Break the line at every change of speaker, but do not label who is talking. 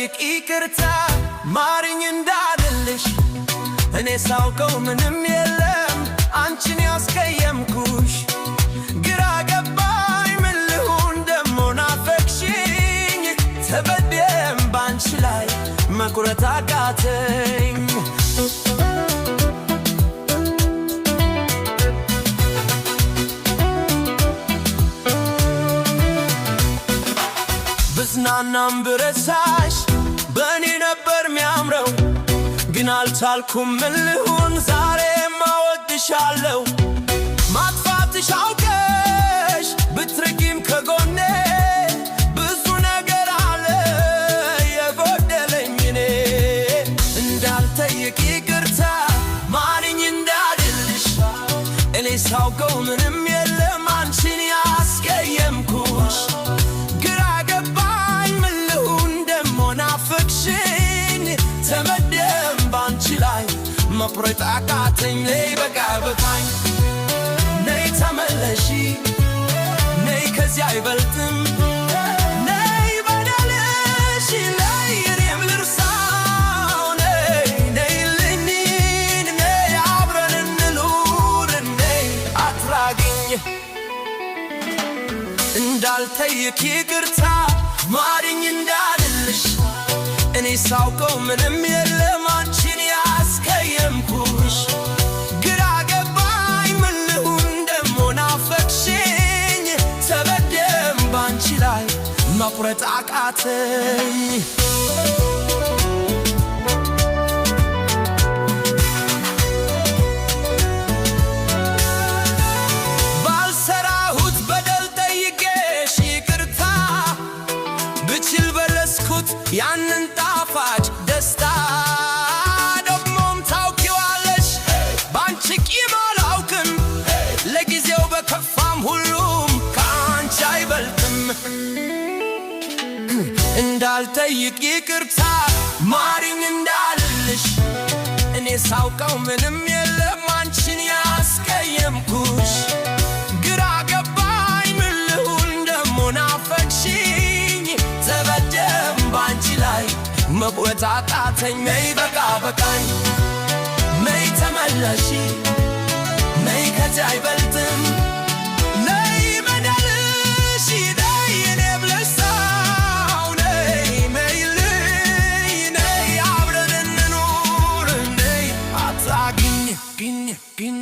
እንዳልጠይቅ ይቅርታ ማሪኝ እንዳልልሽ እኔ ሳውቀው ምንም የለም አንቺን ያስቀየምኩሽ ግራ ገባኝ ምን ልሁን ደሞ ናፈቅሽኝ ተበደም ባንቺ ላይ መኩረት አቃተኝ ብዝናናም ብረሳሽ በእኔ ነበር ሚያምረው ግን አልቻልኩም ምን ልሁን ዛሬም እወድሻለሁ ማጥፋትሽ አውቀሽ ብትርቂም ከጎኔ ብዙ ነገር አለ የጎደለኝ እኔ እንዳልጠይቅ ይቅርታ ማሪኝ እንዳልልሽ እኔ ሳውቀው ምንም የለም አንቺን ያስቀየምኩሽ ግራ ገባኝ ምን ልሁን ደሞ ናፈቅሽኝ ተመደም ባንቺ ላይ መቁረጥ አቃተኝ ነይ በቃ በቃኝ ነይ ተመለሺ ነይ ከዚህ አይበልጥም ነይ በደልሽ ነይ እኔም ልርሳው ነይ ነይልኝ ነይ አብረን እንኑር ነይ አትራጊኝ እንዳልጠይቅ ይቅርታ ማሪኝ እንዳልልሽ እኔ ሳውቀው ምንም የለም አንቺን ያስቀየምኩሽ ግራ ገባኝ ምን ልሁን ደሞ ናፈቅሽኝ ተበደም ባንቺ ላይ መቁረጥ አቃተኝ ባልሰራሁት በደል ጠይቄሽ ይቅርታ ብችል በለስኩት ያንን ጣፋጭ ደስታ ደግሞም ታውቂዋለሽ ባንቺ ቂም አላውቅም ለጊዜው በከፋም ሁሉም ከአንቺ አይበልጥም እንዳልጠይቅ ይቅርታ ማሪኝ እንዳልልሽ እኔ ሳውቀው ምንም የለም አንቺን ያስቀየምኩሽ ግራ ገባኝ ምን ልሁን ደሞ ናፈቅሽኝ ተበደም ባንቺ ላይ መቁረጥ አቃተኝ ነይ በቃ በቃኝ ነይ ተመለሺ ነይ ከዚህ አይበልጥም ነይ በደልሽ ነይ እኔም ልርሳው ነይ ነይልኝ ነይ አብረን እንኑር ነይ አታግኝ ግኝ